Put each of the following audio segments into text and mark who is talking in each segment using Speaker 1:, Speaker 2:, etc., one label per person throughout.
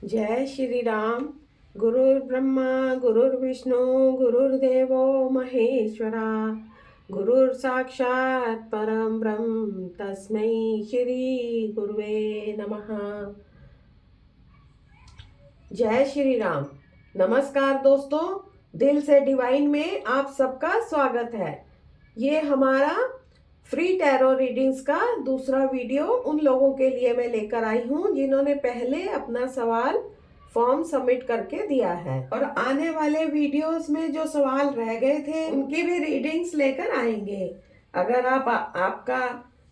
Speaker 1: जय श्री राम। गुरुर् ब्रह्मा गुरुर्विष्णु गुरुर्देवो महेश्वरा, गुरुर् साक्षात् परम ब्रह्म तस्मै श्री गुरुवे नमः। जय श्री राम। नमस्कार दोस्तों, दिल से डिवाइन में आप सबका स्वागत है। ये हमारा फ्री टैरो रीडिंग्स का दूसरा वीडियो उन लोगों के लिए मैं लेकर आई हूँ जिन्होंने पहले अपना सवाल फॉर्म सबमिट करके दिया है, और आने वाले वीडियोस में जो सवाल रह गए थे उनकी भी रीडिंग्स लेकर आएंगे। अगर आपका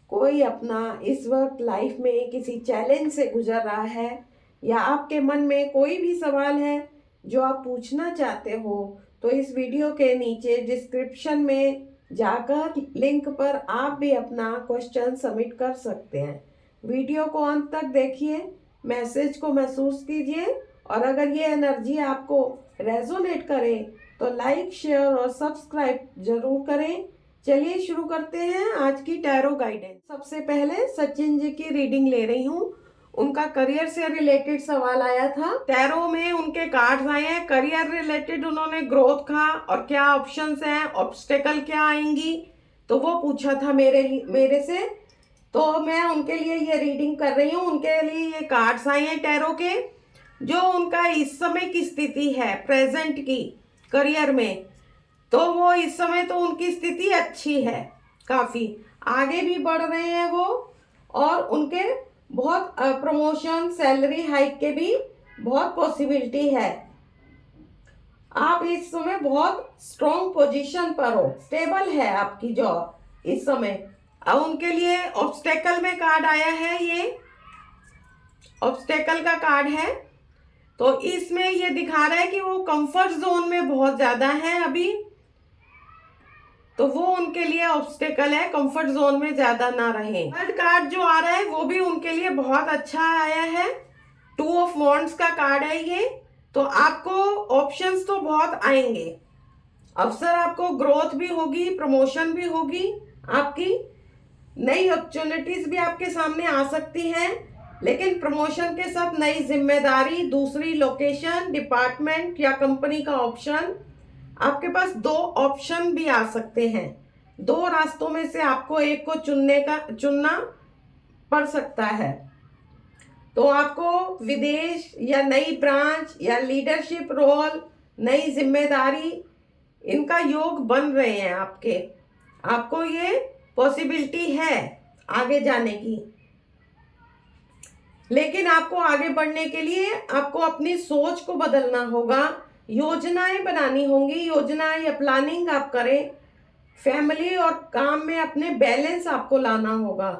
Speaker 1: कोई अपना इस वक्त लाइफ में किसी चैलेंज से गुजर रहा है, या आपके मन में कोई भी सवाल है जो आप पूछना चाहते हो, तो इस वीडियो के नीचे डिस्क्रिप्शन में जाकर लिंक पर आप भी अपना क्वेश्चन सबमिट कर सकते हैं। वीडियो को अंत तक देखिए, मैसेज को महसूस कीजिए, और अगर ये एनर्जी आपको रेजोनेट करे तो लाइक, शेयर और सब्सक्राइब जरूर करें। चलिए शुरू करते हैं आज की टैरो गाइडेंस। सबसे पहले सचिन जी की रीडिंग ले रही हूँ। उनका करियर से रिलेटेड सवाल आया था। टैरो में उनके कार्ड्स आए हैं करियर रिलेटेड। उन्होंने ग्रोथ का और क्या ऑप्शंस हैं, ऑब्स्टेकल क्या आएंगी, तो वो पूछा था मेरे से, तो मैं उनके लिए ये रीडिंग कर रही हूँ। उनके लिए ये कार्ड्स आए हैं टैरो के, जो उनका इस समय की स्थिति है प्रेजेंट की करियर में। तो वो इस समय तो उनकी स्थिति अच्छी है, काफी आगे भी बढ़ रहे हैं वो, और उनके बहुत प्रमोशन, सैलरी हाइक के भी बहुत पॉसिबिलिटी है। आप इस समय बहुत स्ट्रॉन्ग पोजीशन पर हो, स्टेबल है आपकी जॉब इस समय। अब उनके लिए ऑब्स्टेकल में कार्ड आया है, ये ऑब्स्टेकल का कार्ड है। तो इसमें ये दिखा रहा है कि वो कंफर्ट जोन में बहुत ज्यादा है अभी, तो वो उनके लिए ऑब्स्टेकल है, कंफर्ट जोन में ज्यादा ना रहे। थर्ड कार्ड जो आ रहा है वो भी उनके लिए बहुत अच्छा आया है, 2 ऑफ वॉन्ड्स का कार्ड है ये। तो आपको ऑप्शंस तो बहुत आएंगे, अवसर आपको, ग्रोथ भी होगी, प्रमोशन भी होगी, आपकी नई अपॉर्चुनिटीज भी आपके सामने आ सकती हैं। लेकिन प्रमोशन के साथ नई जिम्मेदारी, दूसरी लोकेशन, डिपार्टमेंट या कंपनी का ऑप्शन, आपके पास 2 ऑप्शन भी आ सकते हैं। 2 रास्तों में से आपको एक को चुनना पड़ सकता है। तो आपको विदेश या नई ब्रांच या लीडरशिप रोल, नई जिम्मेदारी, इनका योग बन रहे हैं आपको ये पॉसिबिलिटी है आगे जाने की। लेकिन आपको आगे बढ़ने के लिए आपको अपनी सोच को बदलना होगा, योजनाएं बनानी होंगी, योजनाएं या प्लानिंग आप करें। फैमिली और काम में अपने बैलेंस आपको लाना होगा।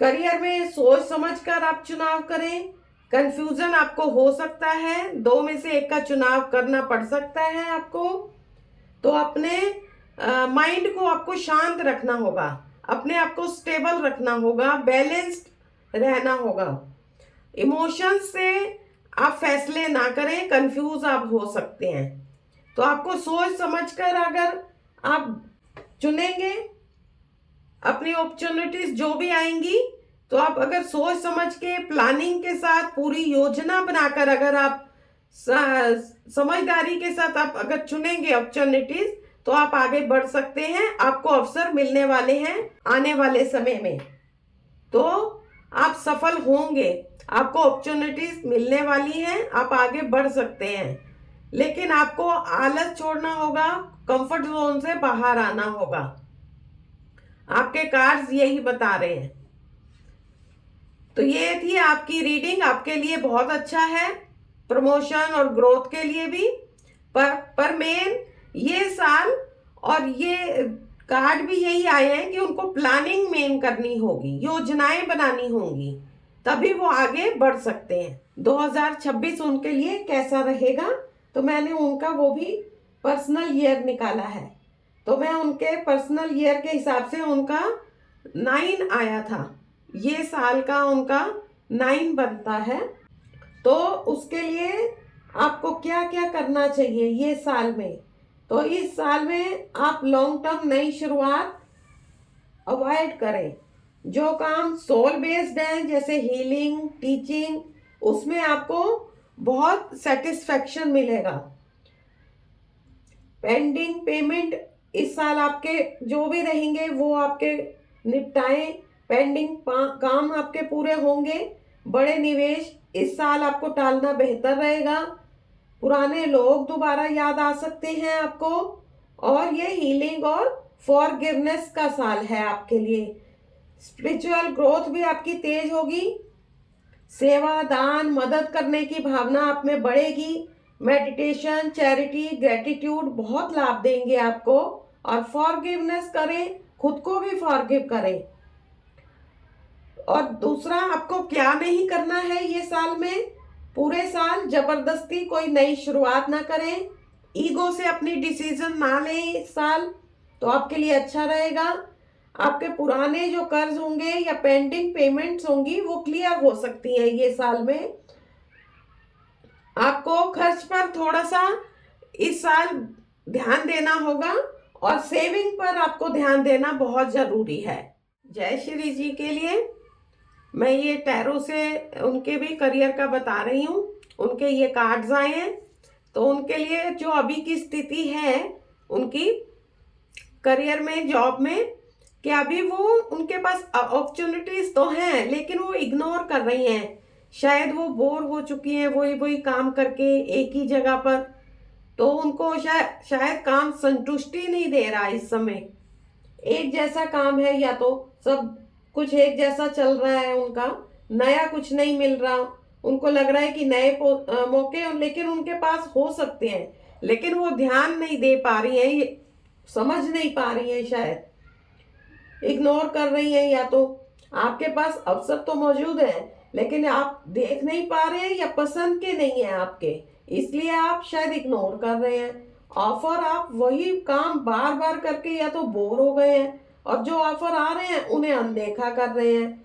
Speaker 1: करियर में सोच समझकर आप चुनाव करें। कंफ्यूजन आपको हो सकता है, 2 में से एक का चुनाव करना पड़ सकता है आपको। तो अपने माइंड को आपको शांत रखना होगा, अपने आप को स्टेबल रखना होगा, बैलेंस्ड रहना होगा। इमोशंस से आप फैसले ना करें, कंफ्यूज आप हो सकते हैं। तो आपको सोच समझकर अगर आप चुनेंगे अपनी अपॉर्चुनिटीज जो भी आएंगी, तो आप अगर सोच समझ के प्लानिंग के साथ पूरी योजना बनाकर अगर आप समझदारी के साथ आप अगर चुनेंगे अपॉर्चुनिटीज, तो आप आगे बढ़ सकते हैं। आपको अवसर मिलने वाले हैं आने वाले समय में, तो आप सफल होंगे, आपको अपॉर्चुनिटीज मिलने वाली हैं, आप आगे बढ़ सकते हैं। लेकिन आपको आलस छोड़ना होगा, कंफर्ट जोन से बाहर आना होगा। आपके कार्ड्स यही बता रहे हैं। तो ये थी आपकी रीडिंग, आपके लिए बहुत अच्छा है, प्रमोशन और ग्रोथ के लिए भी। पर मेन ये साल और ये कार्ड भी यही आए हैं कि उनको प्लानिंग मेन करनी होगी, योजनाएं बनानी होंगी, तभी वो आगे बढ़ सकते हैं। 2026 उनके लिए कैसा रहेगा, तो मैंने उनका वो भी पर्सनल ईयर निकाला है। तो मैं उनके पर्सनल ईयर के हिसाब से उनका 9 आया था, ये साल का उनका 9 बनता है। तो उसके लिए आपको क्या क्या करना चाहिए ये साल में, तो इस साल में आप लॉन्ग टर्म नई शुरुआत अवॉइड करें। जो काम सोल बेस्ड है, जैसे हीलिंग, टीचिंग, उसमें आपको बहुत सेटिस्फेक्शन मिलेगा। पेंडिंग पेमेंट इस साल आपके जो भी रहेंगे वो आपके निपटाएं, पेंडिंग काम आपके पूरे होंगे। बड़े निवेश इस साल आपको टालना बेहतर रहेगा। पुराने लोग दोबारा याद आ सकते हैं आपको। और ये हीलिंग और फॉरगिवनेस का साल है आपके लिए। स्पिरिचुअल ग्रोथ भी आपकी तेज होगी। सेवा, दान, मदद करने की भावना आप में बढ़ेगी। मेडिटेशन, चैरिटी, ग्रेटिट्यूड बहुत लाभ देंगे आपको। और फॉरगिवनेस करें, खुद को भी फॉरगिव करें। और दूसरा, आपको क्या नहीं करना है ये साल में, पूरे साल जबरदस्ती कोई नई शुरुआत ना करें, ईगो से अपनी डिसीजन ना लें इस साल, तो आपके लिए अच्छा रहेगा। आपके पुराने जो कर्ज होंगे या पेंडिंग पेमेंट्स होंगी वो क्लियर हो सकती हैं ये साल में। आपको खर्च पर थोड़ा सा इस साल ध्यान देना होगा और सेविंग पर आपको ध्यान देना बहुत जरूरी है। जय श्री जी के लिए मैं ये टैरो से उनके भी करियर का बता रही हूँ। उनके ये कार्ड्स आए हैं, तो उनके लिए जो अभी की स्थिति है उनकी करियर में, जॉब में, कि अभी वो उनके पास अपॉर्चुनिटीज तो हैं लेकिन वो इग्नोर कर रही हैं। शायद वो बोर हो चुकी हैं वही वही काम करके एक ही जगह पर, तो उनको शायद काम संतुष्टि नहीं दे रहा इस समय। एक जैसा काम है या तो सब कुछ एक जैसा चल रहा है उनका, नया कुछ नहीं मिल रहा। उनको लग रहा है कि नए मौके लेकिन उनके पास हो सकते हैं, लेकिन वो ध्यान नहीं दे पा रही हैं, ये समझ नहीं पा रही हैं, शायद इग्नोर कर रही हैं। या तो आपके पास अवसर तो मौजूद है लेकिन आप देख नहीं पा रहे हैं या पसंद के नहीं है आपके, इसलिए आप शायद इग्नोर कर रहे हैं। ऑफर आप वही काम बार बार करके या तो बोर हो गए हैं और जो ऑफर आ रहे हैं उन्हें अनदेखा कर रहे हैं।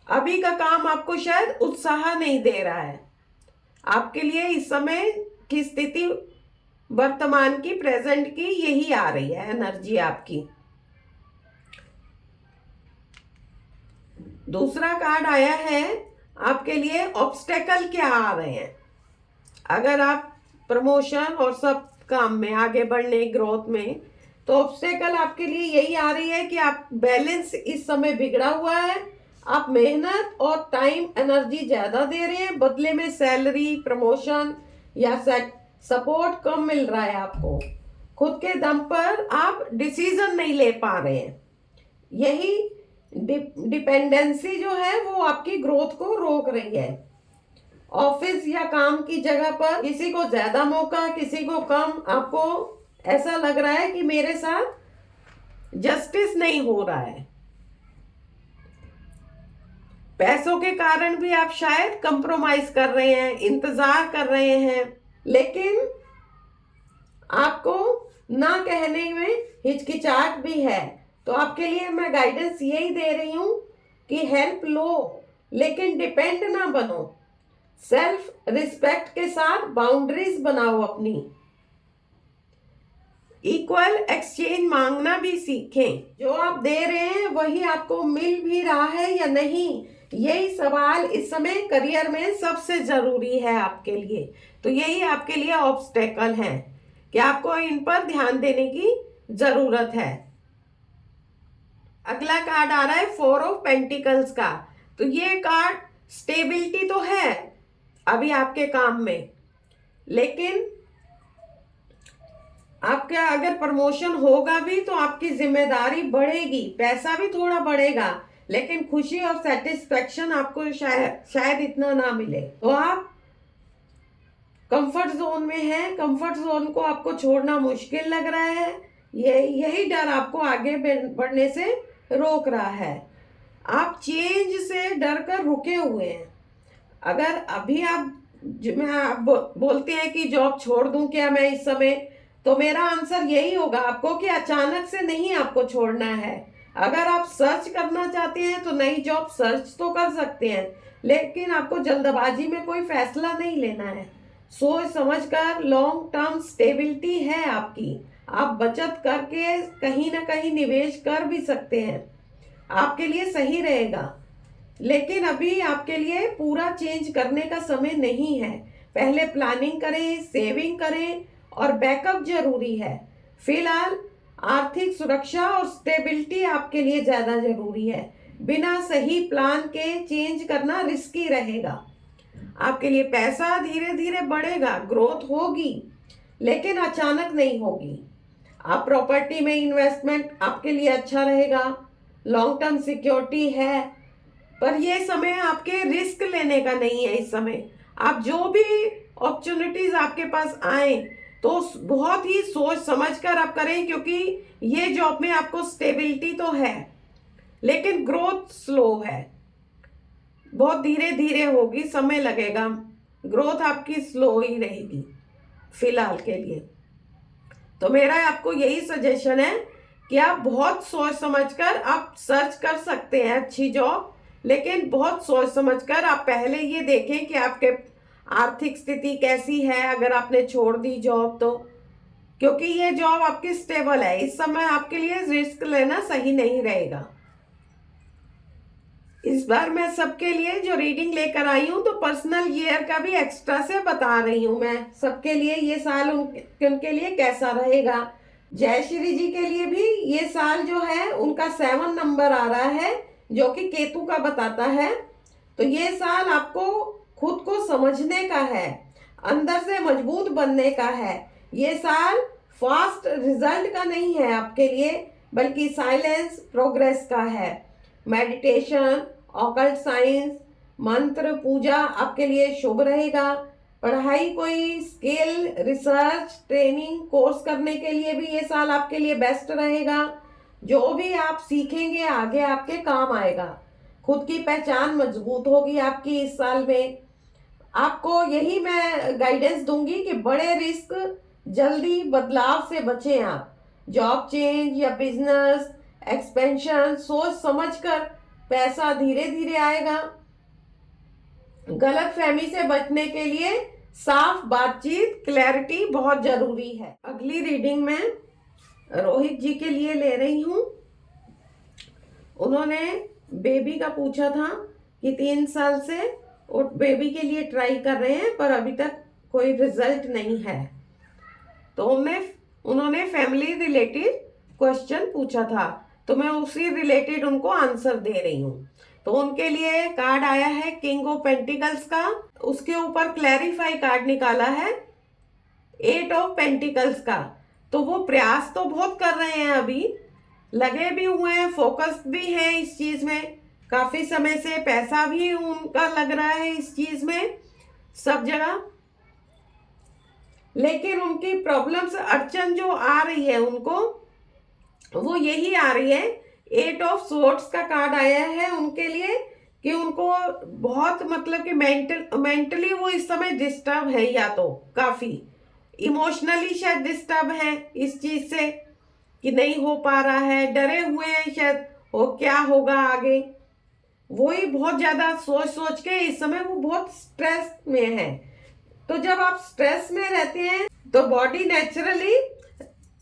Speaker 1: अभी का काम आपको शायद उत्साह नहीं दे रहा है। आपके लिए इस समय की स्थिति, वर्तमान की, प्रेजेंट की यही आ रही है एनर्जी आपकी। दूसरा कार्ड आया है आपके लिए, ऑब्स्टेकल क्या आ रहे हैं। अगर आप प्रमोशन और सब काम में आगे बढ़ने, ग्रोथ में, तो ऑब्स्टेकल आपके लिए यही आ रही है कि आप बैलेंस इस समय बिगड़ा हुआ है। आप मेहनत और टाइम एनर्जी ज्यादा दे रहे हैं, बदले में सैलरी, प्रमोशन या सपोर्ट कम मिल रहा है आपको। खुद के दम पर आप डिसीजन नहीं ले पा रहे हैं। यही डिपेंडेंसी जो है वो आपकी ग्रोथ को रोक रही है। ऑफिस या काम की जगह पर किसी को ज्यादा मौका, किसी को कम, आपको ऐसा लग रहा है कि मेरे साथ जस्टिस नहीं हो रहा है। पैसों के कारण भी आप शायद कंप्रोमाइज कर रहे हैं, इंतजार कर रहे हैं, लेकिन आपको ना कहने में हिचकिचाहट भी है। तो आपके लिए मैं गाइडेंस यही दे रही हूं कि हेल्प लो लेकिन डिपेंड ना बनो। सेल्फ रिस्पेक्ट के साथ बाउंड्रीज बनाओ अपनी। इक्वल एक्सचेंज मांगना भी सीखें। जो आप दे रहे हैं वही आपको मिल भी रहा है या नहीं, यही सवाल इस समय करियर में सबसे जरूरी है आपके लिए। तो यही आपके लिए ऑब्स्टेकल है कि आपको इन पर ध्यान देने की जरूरत है। अगला कार्ड आ रहा है 4 ऑफ पेंटिकल्स का। तो ये कार्ड स्टेबिलिटी तो है अभी आपके काम में, लेकिन आपका अगर प्रमोशन होगा भी तो आपकी जिम्मेदारी बढ़ेगी, पैसा भी थोड़ा बढ़ेगा, लेकिन खुशी और सेटिस्फेक्शन आपको शायद इतना ना मिले। तो आप कंफर्ट जोन में हैं, कंफर्ट जोन को आपको छोड़ना मुश्किल लग रहा है। यही डर आपको आगे बढ़ने से रोक रहा है। आप चेंज से डर कर रुके हुए हैं। अगर अभी आप बोलते हैं कि जॉब छोड़ दूं क्या मैं इस समय, तो मेरा आंसर यही होगा आपको कि अचानक से नहीं आपको छोड़ना है। अगर आप सर्च करना चाहते हैं तो नई जॉब सर्च तो कर सकते हैं, लेकिन आपको जल्दबाजी में कोई फैसला नहीं लेना है। सोच समझकर, लॉन्ग टर्म स्टेबिलिटी है आपकी। आप बचत करके कहीं ना कहीं निवेश कर भी सकते हैं, आपके लिए सही रहेगा। लेकिन अभी आपके लिए पूरा चेंज करने का समय नहीं है। पहले प्लानिंग करें, सेविंग करें और बैकअप जरूरी है। फिलहाल आर्थिक सुरक्षा और स्टेबिलिटी आपके लिए ज़्यादा जरूरी है। बिना सही प्लान के चेंज करना रिस्की रहेगा। आपके लिए पैसा धीरे धीरे बढ़ेगा, ग्रोथ होगी, लेकिन अचानक नहीं होगी। आप प्रॉपर्टी में इन्वेस्टमेंट आपके लिए अच्छा रहेगा, लॉन्ग टर्म सिक्योरिटी है, पर ये समय आपके रिस्क लेने का नहीं है। इस समय आप जो भी अपॉर्चुनिटीज आपके पास आए तो बहुत ही सोच समझ कर आप करें, क्योंकि ये जॉब में आपको स्टेबिलिटी तो है लेकिन ग्रोथ स्लो है, बहुत धीरे धीरे होगी, समय लगेगा, ग्रोथ आपकी स्लो ही रहेगी फिलहाल के लिए। तो मेरा आपको यही सजेशन है कि आप बहुत सोच समझकर आप सर्च कर सकते हैं अच्छी जॉब, लेकिन बहुत सोच समझकर आप पहले ये देखें कि आपके आर्थिक स्थिति कैसी है अगर आपने छोड़ दी जॉब तो, क्योंकि ये जॉब आपकी स्टेबल है। इस समय आपके लिए रिस्क लेना सही नहीं रहेगा। इस बार मैं सबके लिए जो रीडिंग लेकर आई हूँ तो पर्सनल ईयर का भी एक्स्ट्रा से बता रही हूँ मैं सबके लिए ये साल उनके लिए कैसा रहेगा। जयश्री जी के लिए भी ये साल जो है उनका 7 नंबर आ रहा है जो कि केतु का बताता है। तो ये साल आपको खुद को समझने का है, अंदर से मजबूत बनने का है। ये साल फास्ट रिजल्ट का नहीं है आपके लिए, बल्कि साइलेंस प्रोग्रेस का है। मेडिटेशन, ऑकल्ट साइंस, मंत्र पूजा आपके लिए शुभ रहेगा। पढ़ाई, कोई स्किल, रिसर्च, ट्रेनिंग कोर्स करने के लिए भी ये साल आपके लिए बेस्ट रहेगा। जो भी आप सीखेंगे आगे आपके काम आएगा। खुद की पहचान मजबूत होगी आपकी इस साल में। आपको यही मैं गाइडेंस दूंगी कि बड़े रिस्क, जल्दी बदलाव से बचें आप। जॉब चेंज या बिजनेस एक्सपेंशन सोच समझकर, पैसा धीरे धीरे आएगा। गलत फहमी से बचने के लिए साफ बातचीत, क्लैरिटी बहुत जरूरी है। अगली रीडिंग में रोहित जी के लिए ले रही हूँ। उन्होंने बेबी का पूछा था कि 3 साल से वो बेबी के लिए ट्राई कर रहे हैं पर अभी तक कोई रिजल्ट नहीं है। तो उन्होंने फैमिली रिलेटेड क्वेश्चन पूछा था, तो मैं उसी रिलेटेड उनको आंसर दे रही हूँ। तो उनके लिए कार्ड आया है किंग ऑफ पेंटिकल्स का, उसके ऊपर क्लैरिफाई कार्ड निकाला है 8 ऑफ पेंटिकल्स का। तो वो प्रयास तो बहुत कर रहे हैं, अभी लगे भी हुए हैं, फोकस भी हैं इस चीज में, काफी समय से पैसा भी उनका लग रहा है इस चीज में सब जगह। लेकिन उनकी प्रॉब्लम्स, अड़चन जो आ रही है उनको, वो यही आ रही है। 8 ऑफ स्वॉर्ड्स का कार्ड आया है उनके लिए कि उनको बहुत मतलब कि मेंटली वो इस समय डिस्टर्ब है, या तो काफी इमोशनली शायद डिस्टर्ब है इस चीज से कि नहीं हो पा रहा है, डरे हुए हैं शायद वो क्या होगा आगे। वही बहुत ज्यादा सोच सोच के इस समय वो बहुत स्ट्रेस में है। तो जब आप स्ट्रेस में रहते हैं तो बॉडी नेचुरली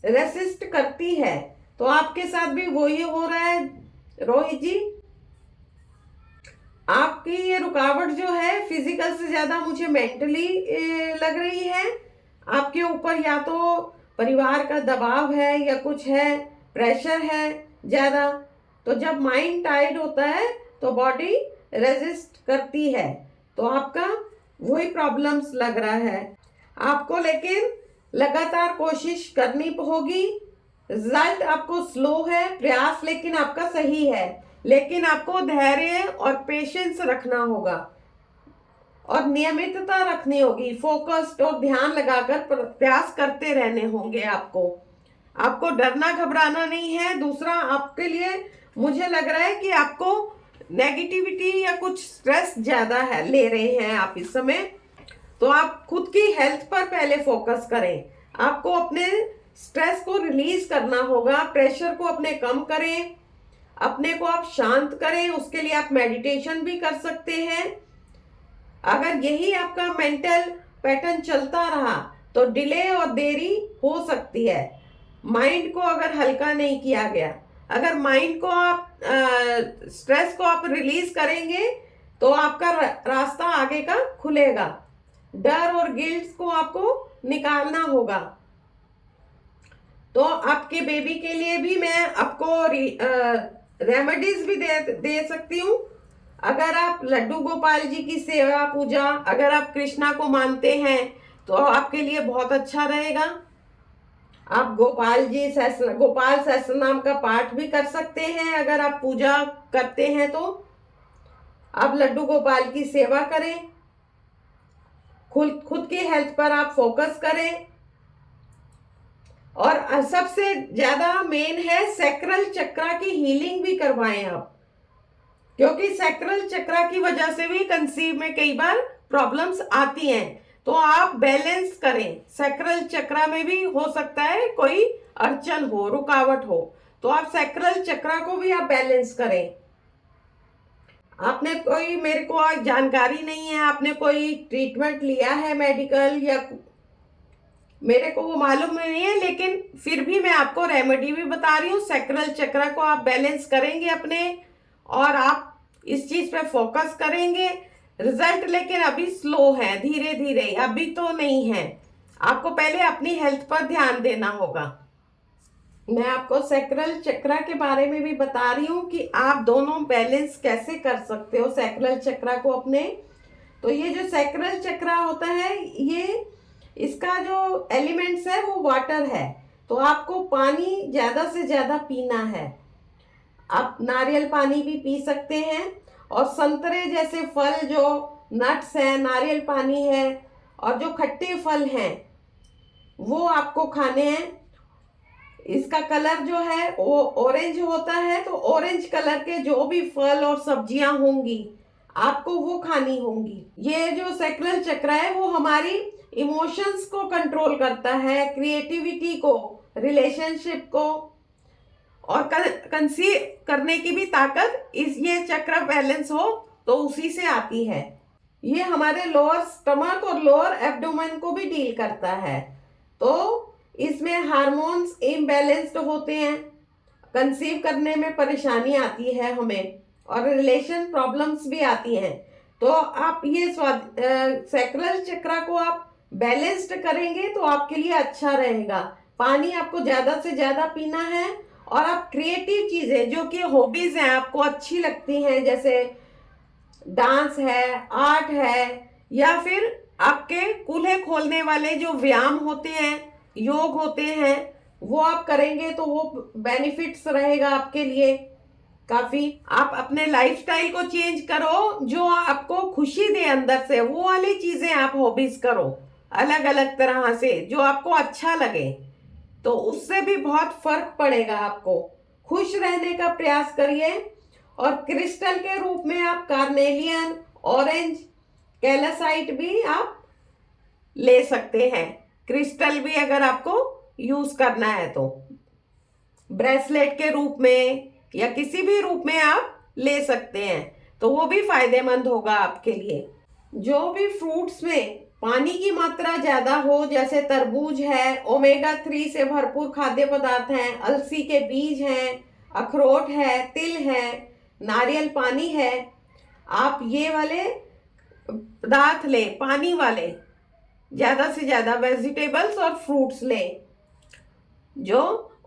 Speaker 1: रेसिस्ट करती है, तो आपके साथ भी वही हो रहा है रोहित जी। आपकी ये रुकावट जो है फिजिकल से ज्यादा मुझे मेंटली लग रही है। आपके ऊपर या तो परिवार का दबाव है या कुछ है, प्रेशर है ज्यादा। तो जब माइंड टाइट होता है तो बॉडी रेजिस्ट करती है, तो आपका वही प्रॉब्लम्स लग रहा है आपको। लेकिन लगातार कोशिश करनी होगी। रिजल्ट आपको स्लो है, प्रयास लेकिन आपका सही है, लेकिन आपको धैर्य और पेशेंस रखना होगा और नियमितता रखनी होगी। फोकस्ड और ध्यान लगाकर प्रयास करते रहने होंगे आपको डरना घबराना नहीं है। दूसरा, आपके लिए मुझे लग रहा है कि आपको नेगेटिविटी या कुछ स्ट्रेस ज्यादा है ले रहे हैं आप इस समय। तो आप खुद की हेल्थ पर पहले फोकस करें। आपको अपने स्ट्रेस को रिलीज करना होगा, प्रेशर को अपने कम करें, अपने को आप शांत करें। उसके लिए आप मेडिटेशन भी कर सकते हैं। अगर यही आपका मेंटल पैटर्न चलता रहा तो डिले और देरी हो सकती है। माइंड को अगर हल्का नहीं किया गया, अगर माइंड को आप स्ट्रेस को आप रिलीज करेंगे तो आपका रास्ता आगे का खुलेगा। डर और गिल्ट को आपको निकालना होगा। तो आपके बेबी के लिए भी मैं आपको रेमेडीज भी दे सकती हूँ। अगर आप लड्डू गोपाल जी की सेवा पूजा, अगर आप कृष्णा को मानते हैं तो आपके लिए बहुत अच्छा रहेगा। आप गोपाल सहस्त्र नाम का पाठ भी कर सकते हैं। अगर आप पूजा करते हैं तो आप लड्डू गोपाल की सेवा करें। खुद की हेल्थ पर आप फोकस करें। और सबसे ज्यादा मेन है सैक्रल चक्रा की हीलिंग भी करवाएं आप, क्योंकि सैक्रल चक्रा की वजह से भी कंसीव में कई बार प्रॉब्लम्स आती हैं। तो आप बैलेंस करें। सैक्रल चक्रा में भी हो सकता है कोई अड़चन हो, रुकावट हो, तो आप सैक्रल चक्रा को भी आप बैलेंस करें। आपने कोई, मेरे को जानकारी नहीं है, आपने कोई ट्रीटमेंट लिया है मेडिकल या मेरे को वो मालूम नहीं है, लेकिन फिर भी मैं आपको रेमेडी भी बता रही हूँ। सैक्रल चक्रा को आप बैलेंस करेंगे अपने, और आप इस चीज पे फोकस करेंगे। रिजल्ट लेकिन अभी स्लो है, धीरे धीरे, अभी तो नहीं है। आपको पहले अपनी हेल्थ पर ध्यान देना होगा। मैं आपको सैक्रल चक्रा के बारे में भी बता रही हूँ कि आप दोनों बैलेंस कैसे कर सकते हो सैक्रल चक्रा को अपने। तो ये जो सैक्रल चक्रा होता है, ये इसका जो एलिमेंट्स है वो वाटर है। तो आपको पानी ज्यादा से ज्यादा पीना है। आप नारियल पानी भी पी सकते हैं, और संतरे जैसे फल, जो नट्स हैं, नारियल पानी है, और जो खट्टे फल हैं वो आपको खाने हैं। इसका कलर जो है वो ऑरेंज होता है, तो ऑरेंज कलर के जो भी फल और सब्जियां होंगी आपको वो खानी होंगी। ये जो सैक्रल चक्र है वो हमारी इमोशंस को कंट्रोल करता है, क्रिएटिविटी को, रिलेशनशिप को, और कंसीव करने की भी ताकत ये चक्र बैलेंस हो तो उसी से आती है। ये हमारे लोअर स्टमक और लोअर एब्डोमेन को भी डील करता है। तो इसमें हार्मोन्स इम्बैलेंस्ड होते हैं, कंसीव करने में परेशानी आती है हमें, और रिलेशन प्रॉब्लम्स भी आती हैं। तो आप ये सैक्रल चक्र को आप बैलेंस्ड करेंगे तो आपके लिए अच्छा रहेगा। पानी आपको ज्यादा से ज्यादा पीना है, और आप क्रिएटिव चीजें जो कि हॉबीज हैं आपको अच्छी लगती हैं, जैसे डांस है, आर्ट है, या फिर आपके कूल्हे खोलने वाले जो व्यायाम होते हैं, योग होते हैं, वो आप करेंगे तो वो बेनिफिट्स रहेगा आपके लिए काफी। आप अपने लाइफस्टाइल को चेंज करो, जो आपको खुशी दे अंदर से, वो वाली चीजें आप हॉबीज करो अलग अलग तरह से, जो आपको अच्छा लगे, तो उससे भी बहुत फर्क पड़ेगा। आपको खुश रहने का प्रयास करिए। और क्रिस्टल के रूप में आप कार्नेलियन, ऑरेंज, कैलासाइट भी आप ले सकते हैं। क्रिस्टल भी अगर आपको यूज करना है तो ब्रेसलेट के रूप में या किसी भी रूप में आप ले सकते हैं, तो वो भी फायदेमंद होगा आपके लिए। जो भी फ्रूट्स में पानी की मात्रा ज्यादा हो, जैसे तरबूज है, ओमेगा 3 से भरपूर खाद्य पदार्थ हैं, अलसी के बीज हैं, अखरोट है, तिल है, नारियल पानी है, आप ये वाले पदार्थ लें, पानी वाले, ज्यादा से ज्यादा वेजिटेबल्स और फ्रूट्स लें जो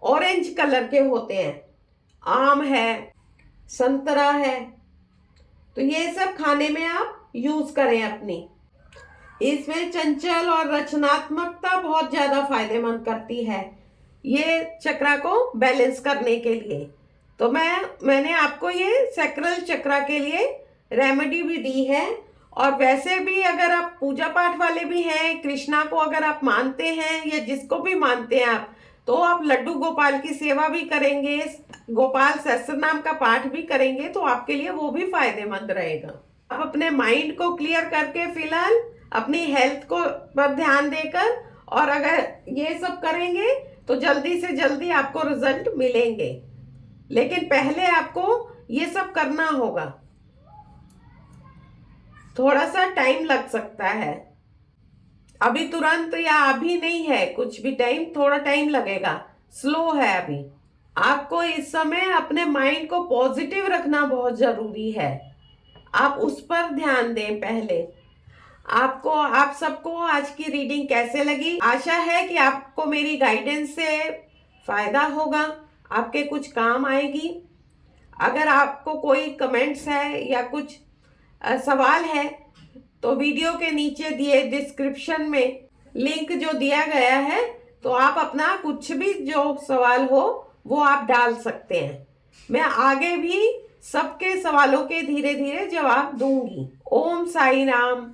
Speaker 1: ऑरेंज कलर के होते हैं। आम है, संतरा है, तो ये सब खाने में आप यूज करें अपनी। इसमें चंचल और रचनात्मकता बहुत ज्यादा फायदेमंद करती है ये चक्रा को बैलेंस करने के लिए। तो मैंने आपको ये सैक्रल चक्रा के लिए रेमेडी भी दी है। और वैसे भी अगर आप पूजा पाठ वाले भी हैं, कृष्णा को अगर आप मानते हैं या जिसको भी मानते हैं आप, तो आप लड्डू गोपाल की सेवा भी करेंगे, गोपाल सहस्त्र नाम का पाठ भी करेंगे, तो आपके लिए वो भी फायदेमंद रहेगा। आप अपने माइंड को क्लियर करके फिलहाल अपनी हेल्थ को पर ध्यान देकर, और अगर ये सब करेंगे तो जल्दी से जल्दी आपको रिजल्ट मिलेंगे। लेकिन पहले आपको ये सब करना होगा, थोड़ा सा टाइम लग सकता है, अभी तुरंत या अभी नहीं है कुछ भी टाइम, थोड़ा टाइम लगेगा, स्लो है अभी। आपको इस समय अपने माइंड को पॉजिटिव रखना बहुत जरूरी है। आप उस पर ध्यान दें पहले। आप सबको आज की रीडिंग कैसे लगी? आशा है कि आपको मेरी गाइडेंस से फायदा होगा, आपके कुछ काम आएगी। अगर आपको कोई कमेंट्स है या कुछ सवाल है तो वीडियो के नीचे दिए डिस्क्रिप्शन में लिंक जो दिया गया है, तो आप अपना कुछ भी जो सवाल हो वो आप डाल सकते हैं। मैं आगे भी सबके सवालों के धीरे धीरे जवाब दूंगी। ओम साई राम।